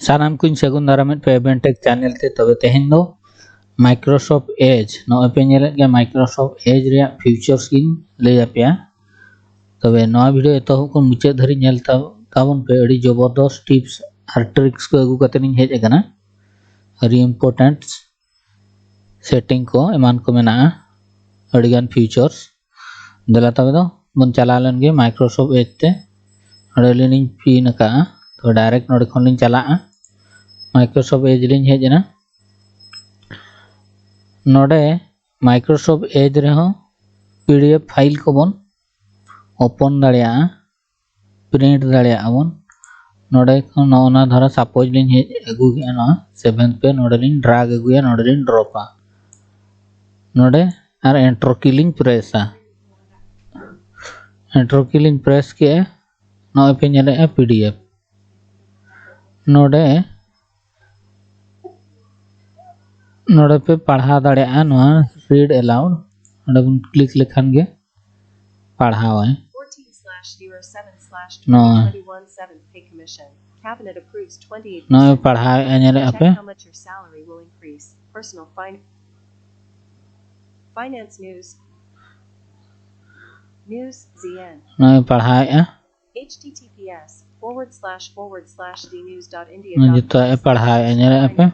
सानाम कुछ सगुन दाराम पे एवेंटेक चैनल ते तबे तेहेन दो माइक्रोसॉफ्ट एज नॉय पे नेले गया माइक्रोसॉफ्ट एज रे फ्यूचर्स किन ले आपया तबे नवा वीडियो एतो को मुचे धरी नेल ताबन पे अड़ी जबरदस्त टिप्स और ट्रिक्स को अगु कते नि हेज अकना अरी इंपोर्टेंट सेटिंग को एमान को मेना अड़ी गान फ्यूचर्स दला तबे दो बन चला लन गे माइक्रोसॉफ्ट एज ते अड़े लिनी पिन का तो डायरेक्ट नोडे खन लिन चला माइक्रोसॉफ्ट एज लिन हेजना नोडे माइक्रोसॉफ्ट एज रे हो पीडीएफ फाइल को बन ओपन दाड़िया प्रिंट दाड़िया बन नोडे खन ओना धरा सपोज लिन हेज अगु गया ना 7 पे नोडे लिन ड्रैग अगुया नोडे लिन ड्रॉपा नोडे और एंटर की लिन प्रेसा एंटर की लिन प्रेस के नोए पे नेले पीडीएफ नोडे नोडे पे पढ़ा दाड़िया नोआ रीड अलाउड नोडे बन क्लिक लेखान गे पढ़ावे नो नो पढ़ावे एनेले आपे नो पढ़ावे https://dnews.india. जितो है पढ़ावे एनेले आपे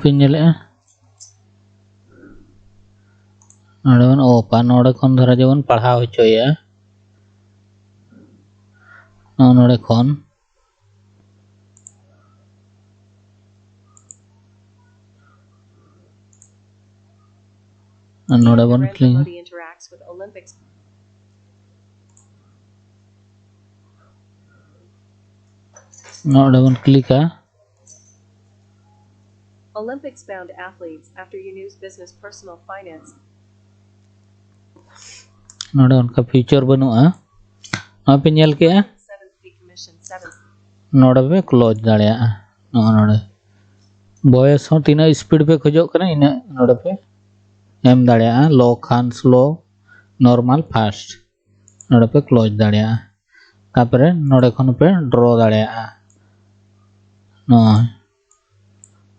पिनले नोडे बन ओपा नोडे खन धरा जवन पढ़ाव होचोया नोडे खन नोडे बन क्लिक नोडे बन click Olympics bound athletes after UNews business personal finance. नोडे उनका फ्यूचर बनुआ ना पे नेल के नोडे पे क्लोज दाड़िया नोडे वॉइस हो तीना स्पीड पे खोजो कना इना नोडे पे एम दाड़िया लो खान स्लो नॉर्मल फास्ट नोडे पे क्लोज दाड़िया तापरे नोडे खन पे ड्रॉ दाड़िया नो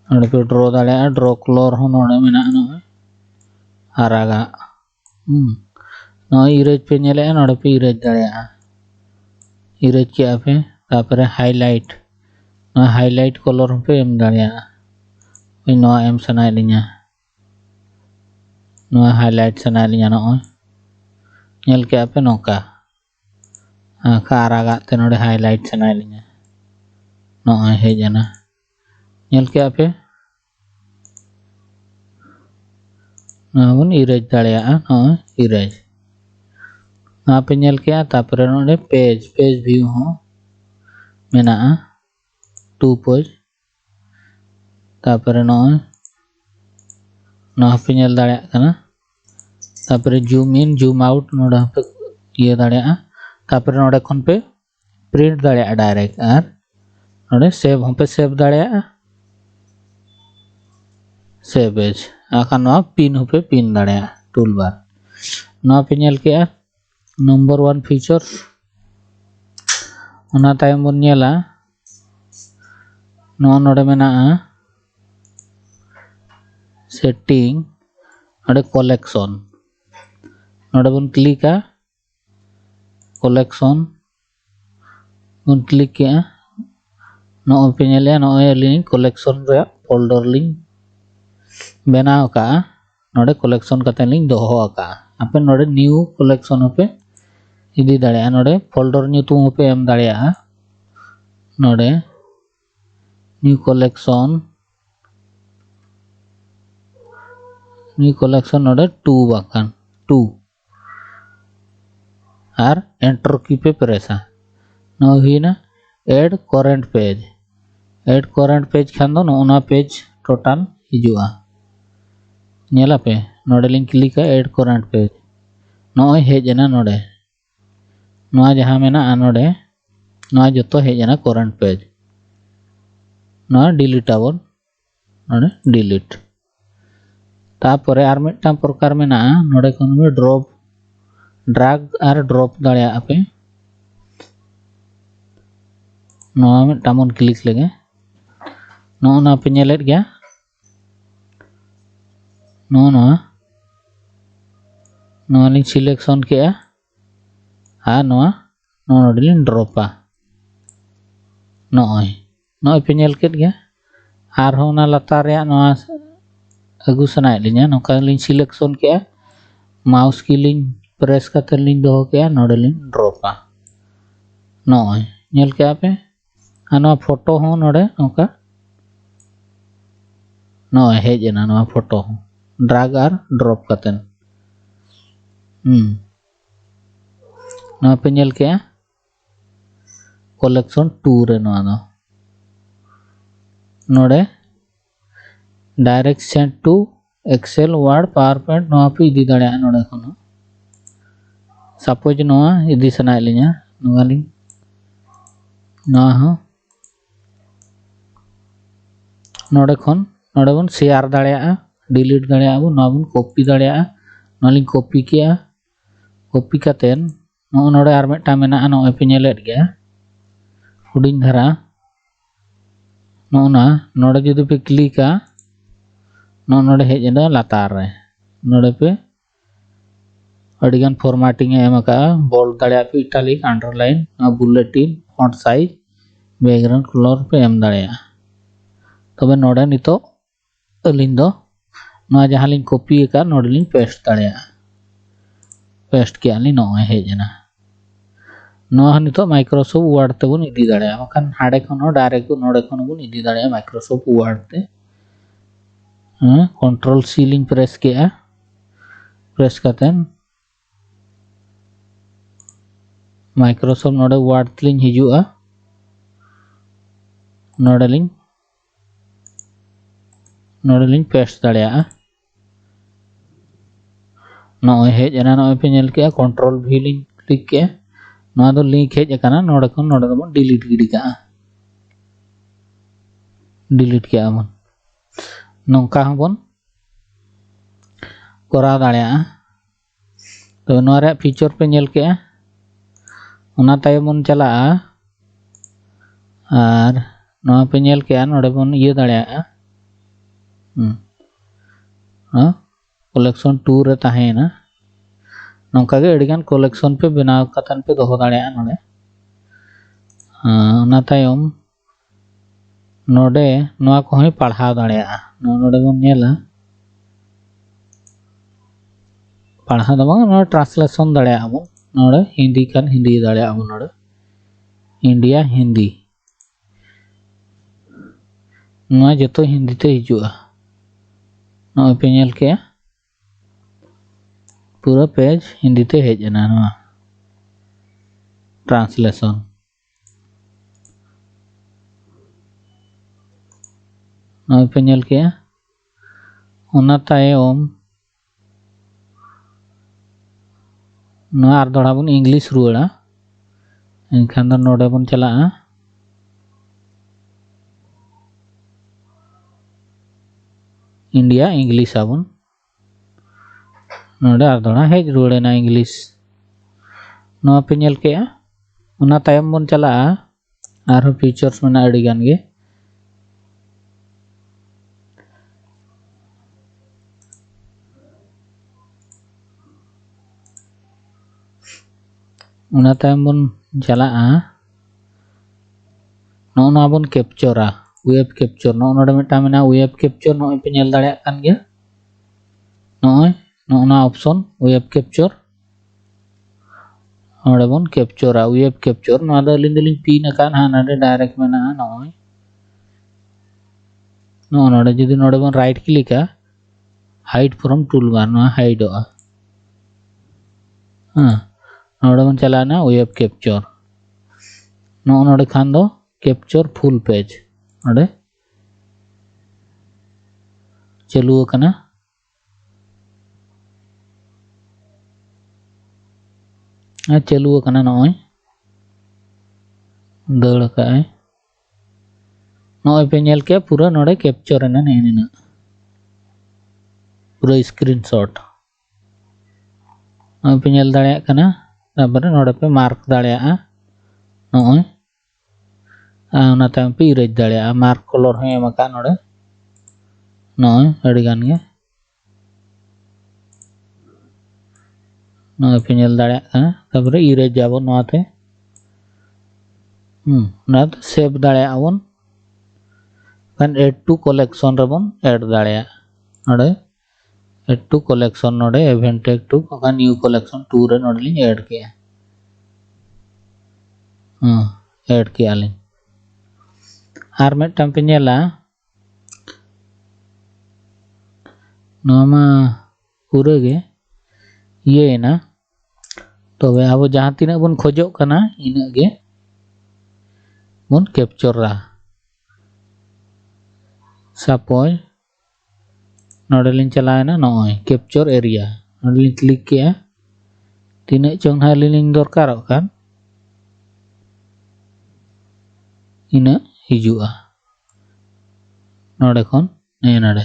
नोडे पे ड्रॉ दाड़िया ड्रॉ कलर हो नोडे मेना नो आरागा नो इरेज पे नेले नोडे पे इरेज दाड़िया इरेज के पे तापरे हाईलाइट नो हाईलाइट कलर पे एम दाड़िया नो एम सनाय लिया नो हाईलाइट सनाय लिया नो नेल के पे नोका का आरागा ते नोडे हाईलाइट सनाय लिया नो हेजना नेल के पे नोन इरेज दाड़िया नो इरेज ना पे नेल के तापरे नोडे पेज व्यू हो मेना 2 पेज तापरे नो पे नेल दाड़िया कना तापरे जूम इन जूम आउट नोडे पे ये दाड़िया तापरे नोडे खन पे प्रिंट दाड़िया डायरेक्ट और नोडे सेव हम पे सेव दाड़िया सेव एज आखा नो पिन हो पे पिन दाड़िया टूल बार नो पे नेल के नंबर 1 फीचर ओना तायम बन नेला नो नोडे मेना सेटिंग नोडे कलेक्शन नोडे बन क्लिक कलेक्शन बन क्लिक के नो पे नेले नो लिंक कलेक्शन रे फोल्डर लिंक बनाव का नोडे कलेक्शन कते लिंक दोहो का आपे नोडे न्यू कलेक्शन पे इदी दाड़िया नोडे फोल्डर न्यूतुम पे एम दाड़िया नोडे न्यू कलेक्शन नोडे 2 बाकान 2 और एंटर की पे प्रेसा नो हिना ऐड करंट पेज खान दो नोना पेज टोटल हिजुआ नेला पे नोडे link click add current page नो हेजना नोडे नोआ जहां मेना नोडे नोआ जतो हेजना करंट पेज नोआ डिलीट आबन नोडे डिलीट तापरे आर मिदटां प्रकार मेना नोडे खन ड्रॉप ड्रैग और ड्रॉप दाड़िया पे नवा मिदटां बन क्लिक लेगे नोना पे नेलेद गया नवा लिंग सिलेक्शन के आ नवा लिंग ड्रॉपा नॉय पे नेल केद गया आर होना लातार रे नवा अगु सनाय लिंगा नोका लिंग सिलेक्शन के माउस की लिंग प्रेस करते लिंग दोहो के नोडे लिंग ड्रॉपा नॉय नेल के पे आना फोटो हो नोडे नोका नॉय हेजना नवा फोटो हो ड्रैग और ड्रॉप करते नवा पे नेल के कलेक्शन 2 रे नवा दो नोडे direct send to Excel Word PowerPoint नवा पे इदी दाड़े नोडे खनो सपोज नवा इदी सनाय लिंगा नवा लिंग नवा हो नोडे खन नोडे बन शेयर दाड़े डिलीट दाड़े बन नवा बन कॉपी दाड़े नवा लिंग कॉपी किया कॉपी करते नोडे आर मिदटा मेना नोय पे नेलेद गया हुडिंग धारा नोडे जुदी पे क्लिका नोडे हेजना लातार रे नोडे पे अडिगान फॉर्मेटिंग एम का बोल्ड दाड़े पे italic underline bulletin font size background colour पे एम दाड़े तबे नोडे नितो अलिंग दो नोआ जहां लिंग कॉपी का नोडे लिंग पेस्ट दाड़े पेस्ट के आली नोय हेजना नोआ नितो माइक्रोसॉफ्ट वर्ड ते बन इदी दाड़े बखान हाडे खन डायरेक्ट नोडे खन बन इदी दाड़े माइक्रोसॉफ्ट वर्ड ते कंट्रोल सी लिंग प्रेस के प्रेस करते माइक्रोसॉफ्ट नोडे वर्ड लिंग हिजुआ नोडे लिंग पेस्ट दाड़े नोय हेजना नोय पे नेल के कंट्रोल भी लिंग क्लिक के नोआ दो लिंक हेज अकाना नोडे खन नोडे दो डिलीट गिडी का डिलीट के बन नोंका बन करा दाड़े तो नोआ रे फीचर पे नेल के उना तायम बन चला आर नोआ पे नेल के नोडे बन ये दाड़े कलेक्शन 2 रे ताहेना नोंका गे अडिगान कलेक्शन पे बनाव कतन पे दोहो दाड़े नोडे उना तायम नोडे नोआ को ही पढ़ाव दाड़े नोडे बन नेला पढ़ा दो नोडे ट्रांसलेशन दाड़े बन नोडे हिंदी खान हिंदी दाड़े बन नोडे इंडिया हिंदी नोआ जतो हिंदी ते हिजुआ नोय पे नेल के पूरा पेज हिंदी ते हेजना नोआ ट्रांसलेशन नोय पे नेल के उना तायम नोआ आर दोड़ा बन इंग्लिश रुआड़ा एनखान दो नोडे बन चला इंडिया इंग्लिश आबन नोडे आर दोड़ा हेज रुआड़ेना इंग्लिश नोआ पे नेल के उना तायम बन चला आर फीचर्स में अडिगान गे उना तायम बन चला नोना बन कैप्चरा वेब कैप्चर नोडे मिदटा मेना वेब कैप्चर नोय पे नेल दाड़े कान गया नोना ऑप्शन वेब कैप्चर नोडे बन कैप्चरा वेब कैप्चर नोआ दो लिंग पिन अकान हानाडे डायरेक्ट मेना नोय नोडे जुदी नोडे बन राइट क्लिका हाइड फ्रॉम टूलबार नोआ हाइडोआ नोडे बन चलाना वेब कैप्चर नोडे खान दो कैप्चर फुल पेज नोडे चालू करना चालू करना नोय दड़ का नोय पे नेल के पूरा नोडे कैप्चर ना नेना पूरा स्क्रीनशॉट नोय पे नेल दाड़े कना तापर नोडे पे मार्क दाड़े नोय ᱚᱱᱟ ᱛᱟᱭᱚᱢ ᱯᱮ ᱤᱨᱮᱡ ᱫᱟᱲᱮᱭᱟᱜᱼᱟ ᱢᱟर्क कलर ᱦᱚᱸ ᱮᱢ ᱟᱠᱟᱫ ᱱᱚᱰᱮ ᱱᱚᱜᱼᱚᱭ ᱟᱹᱰᱤ ᱜᱟᱱ ᱜᱮ ᱱᱚᱜᱼᱚᱭ ᱯᱮ ᱧᱮᱞ ᱫᱟᱲᱮᱭᱟᱜ ᱠᱟᱱᱟ ᱛᱟᱨᱯᱚᱨᱮ ᱤᱨᱮᱡ ᱟᱵᱚᱱ ᱱᱚᱣᱟᱛᱮ ᱚᱱᱟ ᱥᱮᱵ ᱫᱟᱲᱮᱭᱟᱜᱼᱟ ᱵᱚᱱ kan add to collection rebon add दाड़ेया नोडे add to collection नोडे event tag to kan new collection 2 रे नोडे लिंग add किया add किया लिंग आर में टम्पिन्या ला नोमा पूरे गे ये ना तो वे अब जहाँ तीन बन खोजो कना इन्हें गे बन कैप्चर रा सपोज नोडलिंग चलाए ना नॉय कैप्चर एरिया नोडलिंग क्लिक किया तीन चोंग हालिंग दरकार कान इन्हें हिजुआ नोडे कौन नहीं नोडे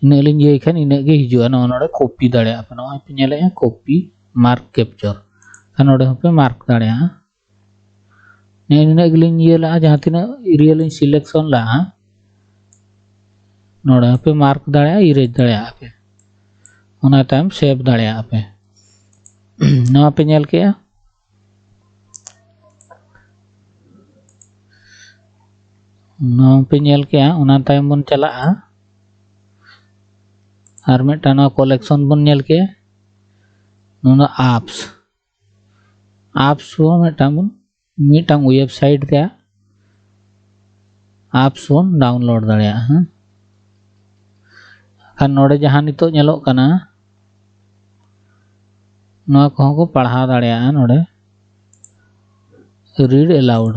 इन्हें लिंग ये खान इन्हें के हिजुआ नोडे कॉपी दाड़े आप नॉय पे नेले हैं कॉपी मार्क कैप्चर kan नोडे पे मार्क दाड़े हैं नहीं इन्हें के लिंग ये ला जहाँ तीन एरिया लिंग सिलेक्शन ला नोडे पे मार्क दाड़े इरेज दाड़े आप उना टाइम सेव दाड़े आप नवा पे नेल के नवा पे नेल के उना टाइम बन चला आर में टाना कलेक्शन बन नेल के नोना एप्स वो में टांग मीटांग वेबसाइट ते एप्स बन डाउनलोड दाड़े खान नोडे जहाँ नितो नेलो कना नवा को को पढ़ा दाड़े नोडे read aloud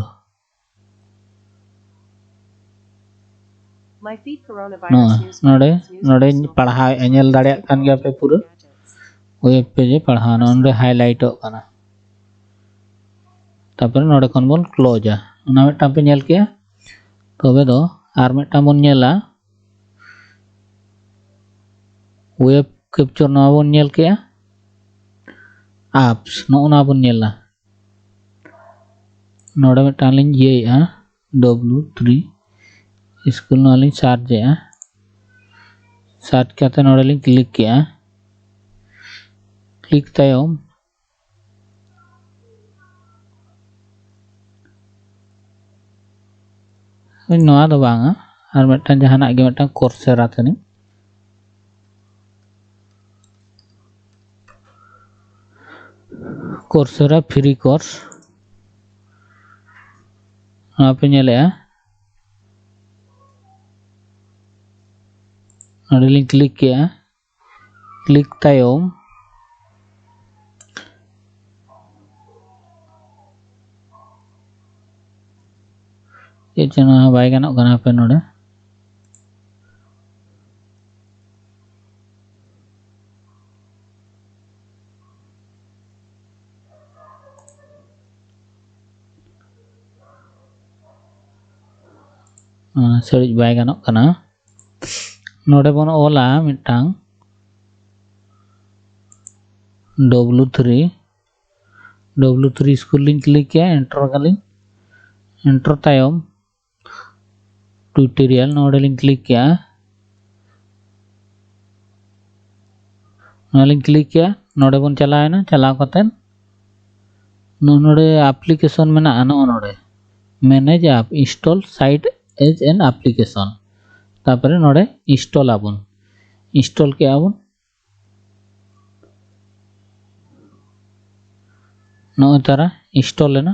My feed coronavirus news नोडे conference नोडे personal पढ़ा finance एनेल दाड़े कान गया पे पूरा gadgets. वेब पेज पढ़ा नोडे हाईलाइट कना तापर नोडे कोन बोल क्लोज उना में टांग पे नेल के तबे दो आर में टांग बोन नेला वेब कैप्चर नवा बोन नेल के एप्स नोना बोन नेला नोडे में टांग लिंग ये W3 स्कूल नालिंग सर्च है सर्च करते नोडे लिंग क्लिक किया क्लिक तायम नोआ दो बांगा और मिटन जहाना गे मिटन कोर्सेरा तनी कोर्सेरा फ्री कोर्स नोआ पे नेले नोडे लिंग क्लिक किया क्लिक तायम ये चना बाय गानो कना पे नोडे सड़ी बाय गानो कना नोडे बन ओला मिटांग W3 स्कूल लिंग क्लिक किया एंटर कलिंग एंटर तायम ट्यूटोरियल नोडे लिंग क्लिक किया लिंग क्लिक किया नोडे बन चलाए ना चलाव कते नोडे एप्लीकेशन में ना नोडे manage app install site as an application तापर नोडे इंस्टॉल आबन इंस्टॉल के आबन नो तारा इंस्टॉल लेना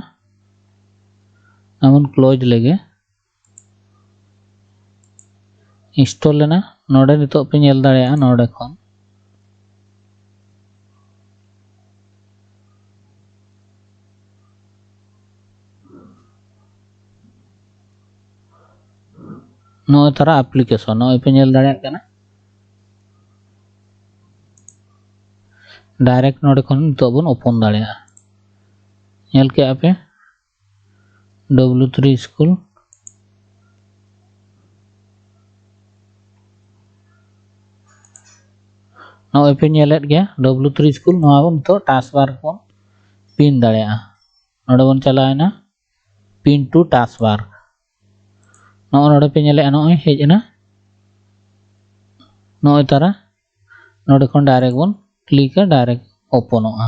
आबन क्लोज लेगे इंस्टॉल लेना नोडे नितो पे नेल दाड़ेया नोडे खन नो तारा एप्लीकेशन नो पे नेल दाड़ेया कना डायरेक्ट नोडे खन नितो बन ओपन दाड़ेया नेल के आपे W3 स्कूल नो पे नेलेट गया W3 स्कूल नो बन तो टास्क बार को पिन दाड़ेया नोडे बन चलाएना pin to taskbar नोडे पे नेले नोय हेजना नोय तारा नोडे खन डायरेक्ट बन क्लिक डायरेक्ट ओपनोगा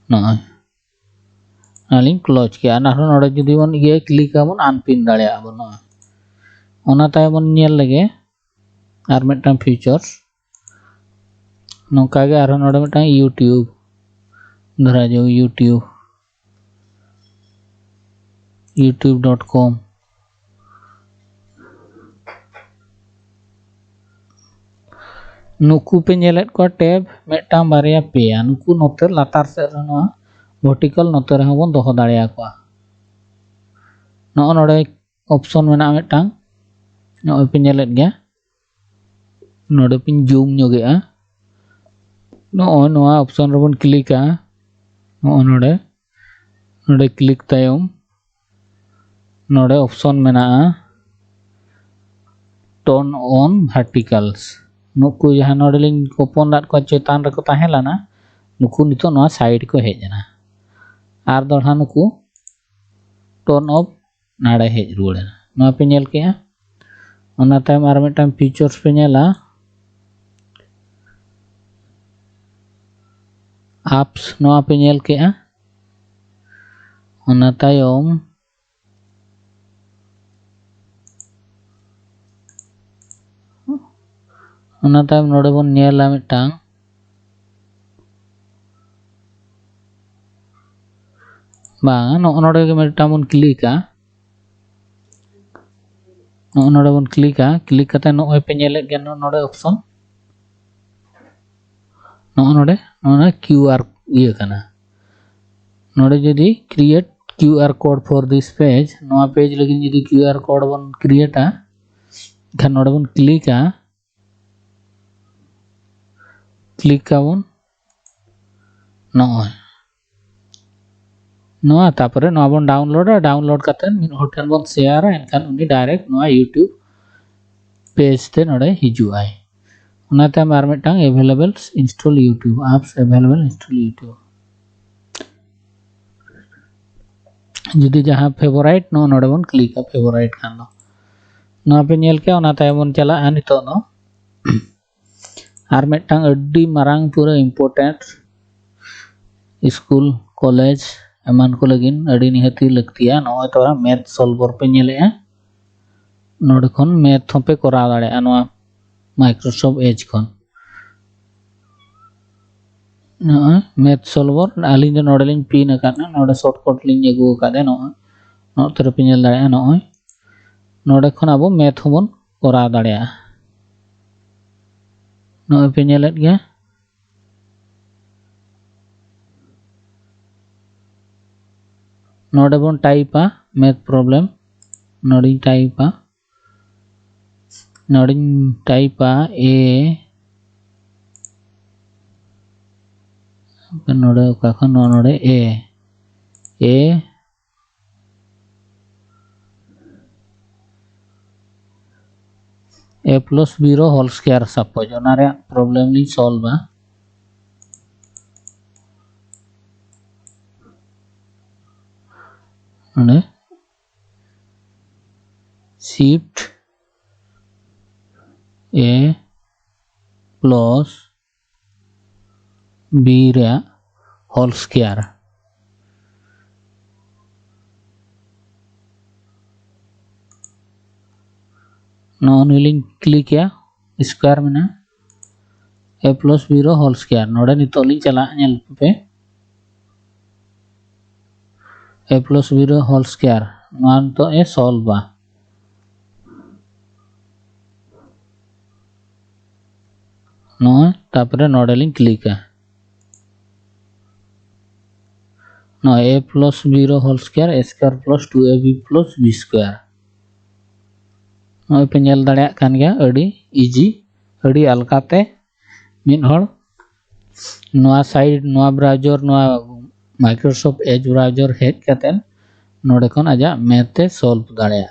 नोय नालिंग क्लोज किया ना नोडे जुदी बन ये क्लिक बन अनपिन दाड़े बन नोय ओना ताय बन नेल लगे आर मिटटां फीचर्स नोका गे आरो नोडे मिटटां यूट्यूब धरा जो youtube.com नुकु पे नेलेट को टैब मिटटां बारिया पेया नुकु नोते लातार से रनवा वर्टिकल नोते रह बन दोहो दाड़िया को नोडे ऑप्शन मेना मिटटां नोय पे नेलेट गया नोडे पिन जूम ñogeआ नोय नोआ ऑप्शन रबन क्लिका नोडे क्लिक तायम नोडे ऑप्शन मेना टर्न ऑन वर्टिकल्स नुकु जहां नोडे लिंग ओपन दाट को चेतान रको ताहेलाना नुकु नितो नोआ साइड को हेजना आर दोढ़ा नुकु टर्न ऑफ नाड़े हेज रुवाड़ा नोआ पे नेल केआ ओना तायम आर मिटटां फीचर्स पे नेला apps नोआ पे नेल केआ ओना तायम ओना तायम नोडे बन नेला मिटटां बांगा नोडे गे मिटटां बन क्लिका नोडे बन क्लिका क्लिक कते नोय पे नेलेट गे नोडे ऑप्शन नोडे QR ये कना नोडे जदी create QR code for this page नोआ पेज लगी जदी QR कोड बन क्रिएटा खन नोडे बन क्लिका क्लिक काबन नोआ तापरे नोआ बन डाउनलोड कते मिन होटल बन शेयर एनखान उनी डायरेक्ट नोआ YouTube पेज ते नोडे हिजुआई ओना ते आर मिटटां available install YouTube apps available install YouTube जदी जहां फेवरेट नोडे बन क्लिक फेवरेट खान दो नोआ पे नेल के ओना ताय बन चला नितो दो आर मिटटां अड्डी मारांग पूरा इम्पोर्टेंट स्कूल कॉलेज एमान को लगिन अड्डी निहती लगतिया नोय तोरा मैथ सॉल्वर पे नेलेआ नोडे खन मैथ पे करा दाड़ेआ नोआ माइक्रोसॉफ्ट एज खन नोय मैथ सॉल्वर आलिन नोडे लिन पिन अकाना नोडे शॉर्टकट लिन एगु कादे नोय तोरा पे नेल दाड़ेआ नोडे खन आबो मैथ होबन करा दाड़ेआ नोय पे नेलेट गया नोडे बन टाइपा मैथ प्रॉब्लम नोडे टाइपा ए नोडे काखन नोडे ए प्लस बी रो होल स्क्वायर सपोज ओना रे प्रॉब्लम ली सॉल्व ओने शिफ्ट ए प्लस बी रे होल स्क्वायर नॉन लिंक क्लिक किया स्क्वायर में ए प्लस बी रो होल स्क्वायर नोडे नितो लिंग चला नेल पे ए प्लस बी रो होल स्क्वायर मान तो ए सॉल्व बा नो तापरे नोडे लिंग क्लिक नो ए प्लस बी रो whole square A square plus 2ab plus b square नोय पे नेल दाड़िया कान गया अड़ी इजी अड़ी अलकाते मिन हड़ नोआ साइड नोआ ब्राउजर नोआ माइक्रोसॉफ्ट एज ब्राउजर हेड कतेन नोडे खन आजा मैथ ते सॉल्व दाड़िया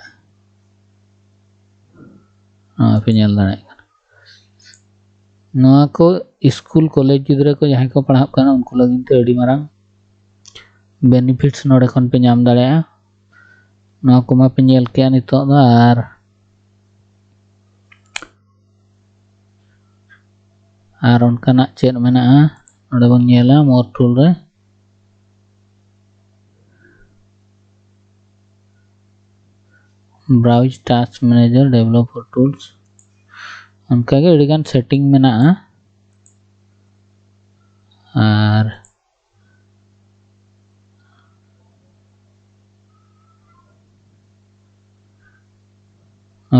पे नेल दाड़िया नोआ को स्कूल कॉलेज गिद्रा को जहां को पढ़ाव कना उनको लगिन ते अड़ी मारांग बेनिफिट्स नोडे खन पे नाम दाड़िया नवा कोमा पे नेल के नितो दो आर उनकाना चेक मेना नोडे बन नेला मोर टूल रे browse task manager developer tools उनका के अडिगान सेटिंग मेना आर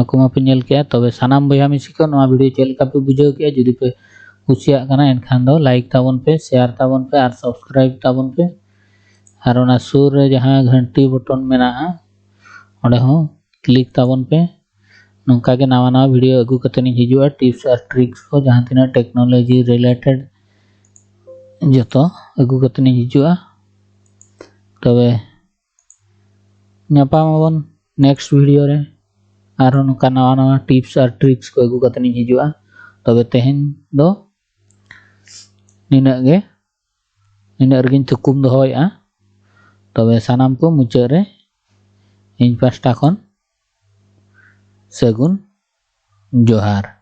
को पे नेल के तबे सानाम बया मिसी को नवा वीडियो चेल का पे बुझाव के जुदी पे कुसिया कना एनखान दो लाइक ताबन पे शेयर ताबन पे और सब्सक्राइब ताबन पे और ओना सुर रे जहां घंटी बटन मेना ओडे हो क्लिक ताबन पे नौका के नवा नवा वीडियो अगू कतनी हिजुआ टिप्स और ट्रिक्स को जहां तिना टेक्नोलॉजी रिलेटेड जतो अगू कतनी हिजुआ तबे नापामबन नेक्स्ट वीडियो रे और नौका नवा नवा टिप्स और ट्रिक्स को अगू कतनी हिजुआ तबे तेहेन दो निना रगिन थुकुम दोहोया तबे सानाम को मुचाद रे इन पास्टा खन सगुन जोहार।